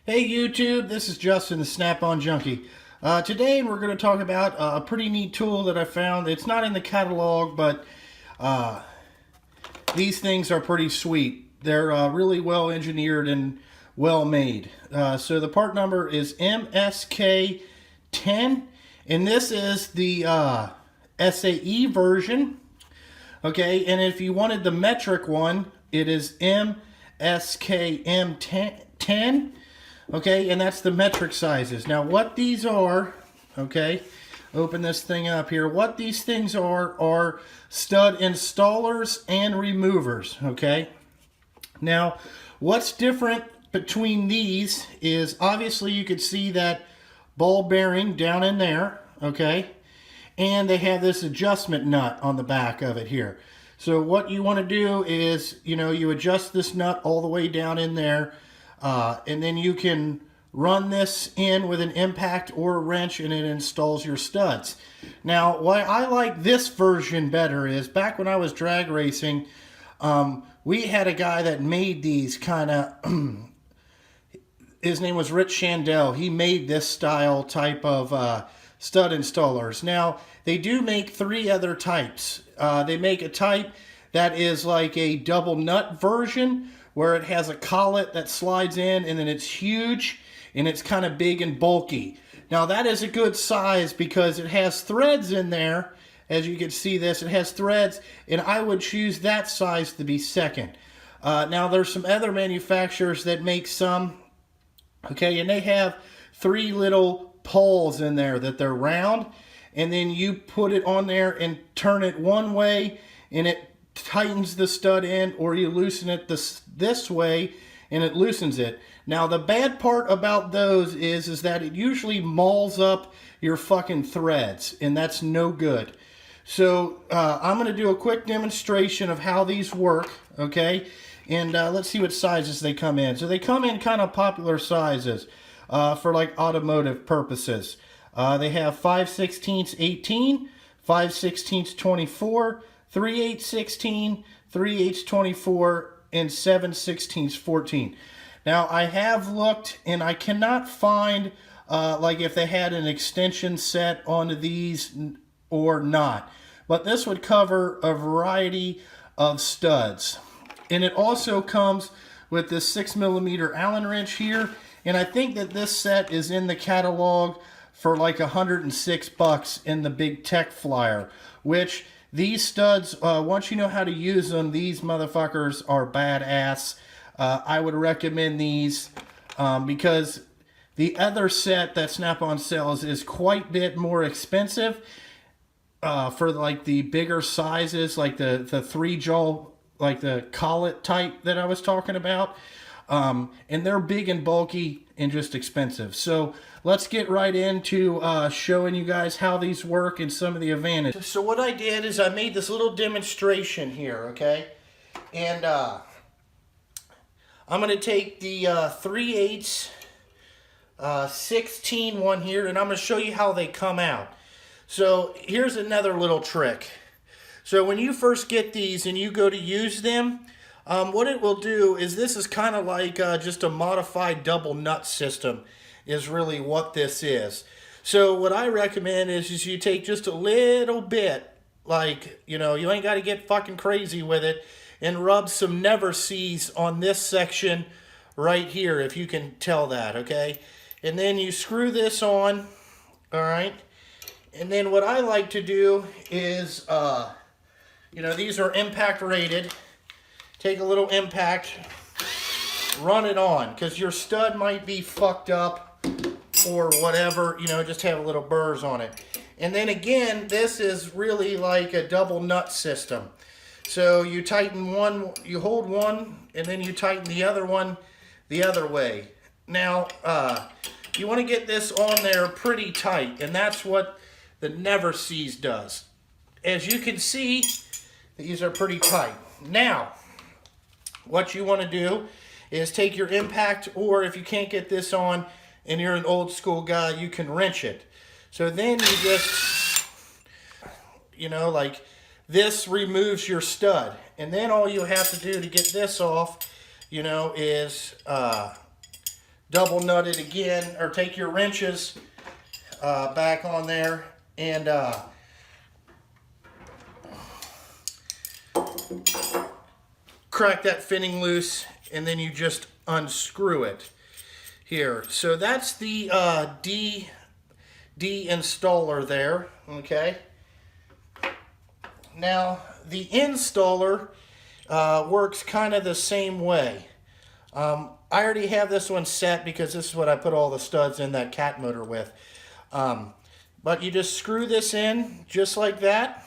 Hey YouTube, this is Justin the Snap-on Junkie. Today we're going to talk about a pretty neat tool that I found. It's not in the catalog, but these things are pretty sweet. They're really well engineered and well made. So the part number is MSK10, and this is the SAE version. Okay, and if you wanted the metric one, it is MSKM10. Okay, and that's the metric sizes. Now what these are, okay, open this thing up here. What these things are stud installers and removers, okay? Now, what's different between these is obviously you could see that ball bearing down in there, okay? And they have this adjustment nut on the back of it here. So what you want to do is, you adjust this nut all the way down in there. And then you can run this in with an impact or a wrench and it installs your studs. Now, why I like this version better is back when I was drag racing, we had a guy that made these kind of, his name was Rich Shandell. He made this style type of stud installers. Now, they do make three other types. They make a type that is like a double nut version, where it has a collet that slides in and then it's huge and it's kind of big and bulky. Now that is a good size because it has threads in there. As you can see this, it has threads, and I would choose that size to be second. Now there's some other manufacturers that make some, okay, and they have three little poles in there that they're round, and then you put it on there and turn it one way and it tightens the stud in, or you loosen it this way and it loosens it. Now the bad part about those is that it usually mauls up your fucking threads, and that's no good. So I'm going to do a quick demonstration of how these work, okay? And let's see what sizes they come in. So they come in kind of popular sizes for like automotive purposes. They have 5/16 18, 5/16 24, 3/8 3/8 24, and 7/16 14. Now I have looked and I cannot find like if they had an extension set onto these or not. But this would cover a variety of studs. And it also comes with this 6mm Allen wrench here. And I think that this set is in the catalog for like $106 in the Big Tech Flyer, which these studs, once you know how to use them, these motherfuckers are badass. I would recommend these because the other set that Snap-on sells is quite a bit more expensive for like the bigger sizes, like the 3-jaw, like the collet type that I was talking about. And they're big and bulky and just expensive. So let's get right into showing you guys how these work and some of the advantages. So what I did is I made this little demonstration here, okay? And I'm going to take the 3/8 16 one here, and I'm going to show you how they come out. So here's another little trick. So when you first get these and you go to use them, what it will do is this is kind of like just a modified double nut system is really what this is. So what I recommend is you take just a little bit, like, you ain't got to get fucking crazy with it, and rub some never sees on this section right here, if you can tell that, okay? And then you screw this on, all right? And then what I like to do is, these are impact rated. Take a little impact, run it on, because your stud might be fucked up or whatever, just have a little burrs on it. And then again, this is really like a double nut system. So you tighten one, you hold one, and then you tighten the other one the other way. Now, you want to get this on there pretty tight, and that's what the Never Sees does. As you can see, these are pretty tight. Now, what you want to do is take your impact, or if you can't get this on and you're an old school guy, you can wrench it. So then you just, like this removes your stud. And then all you have to do to get this off, is double nut it again, or take your wrenches back on there and crack that fitting loose, and then you just unscrew it here. So that's the D installer there, okay? Now, the installer works kind of the same way. I already have this one set because this is what I put all the studs in that cat motor with. But you just screw this in just like that.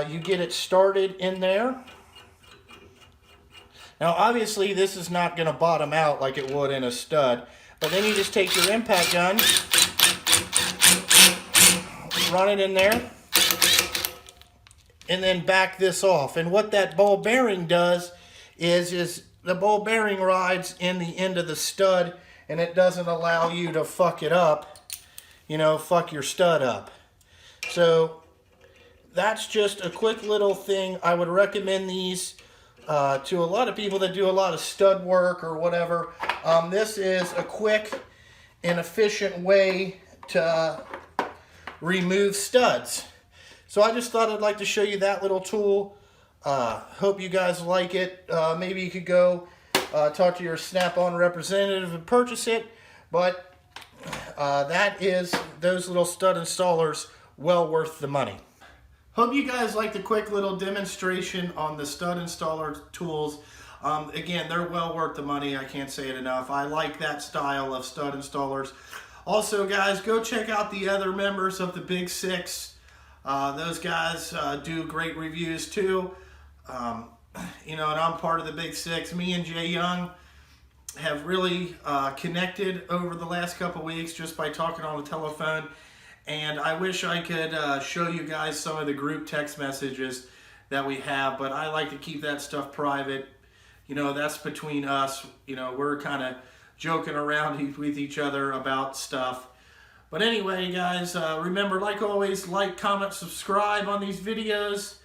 You get it started in there. Now obviously this is not going to bottom out like it would in a stud, but then you just take your impact gun, run it in there, and then back this off. And what that ball bearing does is the ball bearing rides in the end of the stud, and it doesn't allow you to fuck it up, you know, fuck your stud up. So that's just a quick little thing. I would recommend these to a lot of people that do a lot of stud work or whatever. This is a quick and efficient way to remove studs. So I just thought I'd like to show you that little tool. Hope you guys like it. Maybe you could go talk to your Snap-on representative and purchase it. But that is those little stud installers, well worth the money. Hope you guys like the quick little demonstration on the stud installer tools. Again, they're well worth the money. I can't say it enough. I like that style of stud installers. Also, guys, go check out the other members of the Big Six. Those guys do great reviews too. You know, and I'm part of the Big Six. Me and Jay Young have really connected over the last couple weeks just by talking on the telephone. And I wish I could show you guys some of the group text messages that we have, but I like to keep that stuff private. You know, that's between us. You know, we're kind of joking around with each other about stuff. But anyway, guys, remember, like always, like, comment, subscribe on these videos.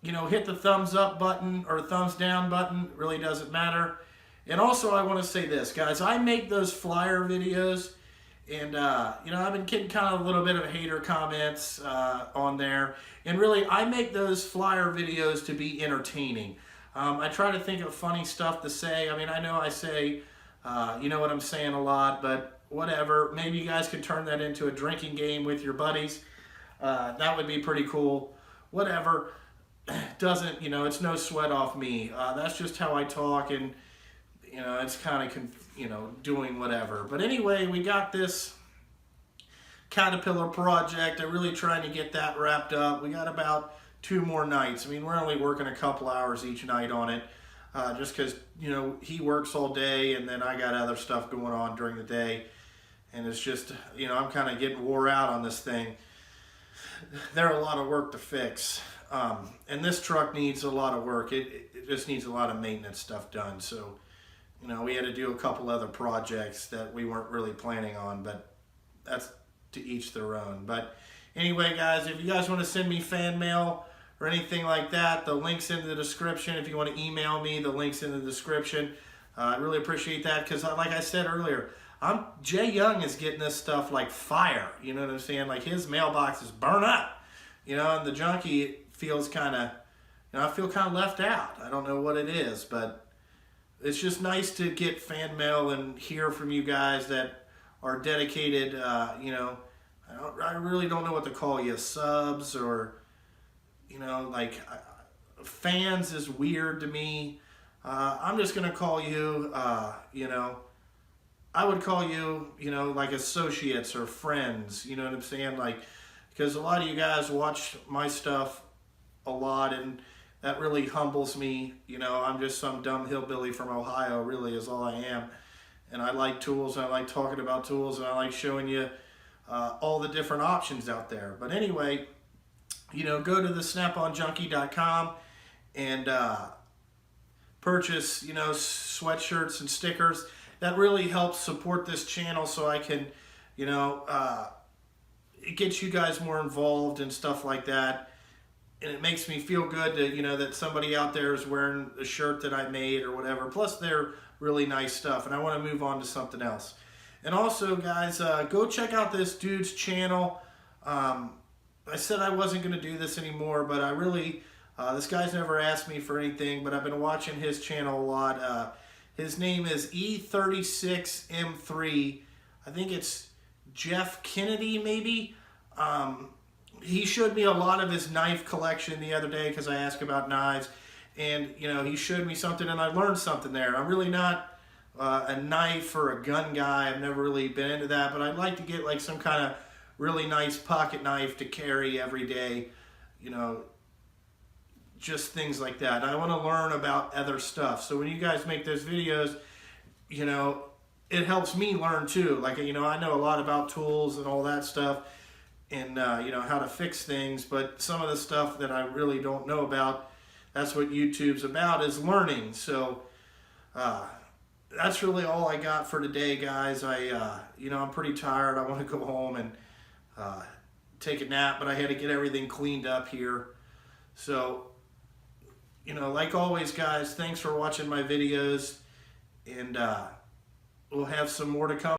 You know, hit the thumbs up button or thumbs down button. It really doesn't matter. And also, I want to say this, guys. I make those flyer videos. And, you know, I've been getting kind of a little bit of hater comments on there. And really, I make those flyer videos to be entertaining. I try to think of funny stuff to say. I mean, I know I say, you know what I'm saying a lot, but whatever. Maybe you guys could turn that into a drinking game with your buddies. That would be pretty cool. Whatever. Doesn't, you know, it's no sweat off me. That's just how I talk, and you know, it's kind of, you know, doing whatever. But anyway, we got this Caterpillar project. I'm really trying to get that wrapped up. We got about 2 more nights. I mean, we're only working a couple hours each night on it, just because, you know, he works all day, and then I got other stuff going on during the day. And it's just, you know, I'm kind of getting wore out on this thing. There's a lot of work to fix. And this truck needs a lot of work. It just needs a lot of maintenance stuff done. So, you know, we had to do a couple other projects that we weren't really planning on, but that's to each their own. But anyway, guys, if you guys want to send me fan mail or anything like that, the link's in the description. If you want to email me, the link's in the description. I really appreciate that because, like I said earlier, Jay Young is getting this stuff like fire. You know what I'm saying? Like, his mailbox is burn up. You know, and the junkie feels kind of, you know, I feel kind of left out. I don't know what it is, but it's just nice to get fan mail and hear from you guys that are dedicated, you know, I really don't know what to call you, subs or, you know, like, fans is weird to me. I'm just going to call you, you know, I would call you, you know, like associates or friends, you know what I'm saying? Like, because a lot of you guys watch my stuff a lot, and that really humbles me. You know, I'm just some dumb hillbilly from Ohio, really, is all I am. And I like tools, and I like talking about tools, and I like showing you all the different options out there. But anyway, you know, go to the snaponjunkie.com and purchase, you know, sweatshirts and stickers. That really helps support this channel so I can, you know, it gets you guys more involved and stuff like that. and it makes me feel good to, you know, that somebody out there is wearing a shirt that I made or whatever. Plus, they're really nice stuff, and I want to move on to something else. And also, guys, go check out this dude's channel. I said I wasn't going to do this anymore, but I really, this guy's never asked me for anything, but I've been watching his channel a lot. His name is E36M3. I think it's Jeff Kennedy, maybe. He showed me a lot of his knife collection the other day because I asked about knives, and you know, he showed me something and I learned something there. I'm really not a knife or a gun guy. I've never really been into that, but I'd like to get like some kind of really nice pocket knife to carry every day, you know, just things like that. I want to learn about other stuff. So when you guys make those videos, you know, it helps me learn too. Like, you know, I know a lot about tools and all that stuff, and you know, how to fix things, but some of the stuff that I really don't know about, that's what YouTube's about, is learning. So that's really all I got for today, guys. You know, I'm pretty tired. I want to go home and take a nap, but I had to get everything cleaned up here. So, you know, like always, guys, thanks for watching my videos, and we'll have some more to come.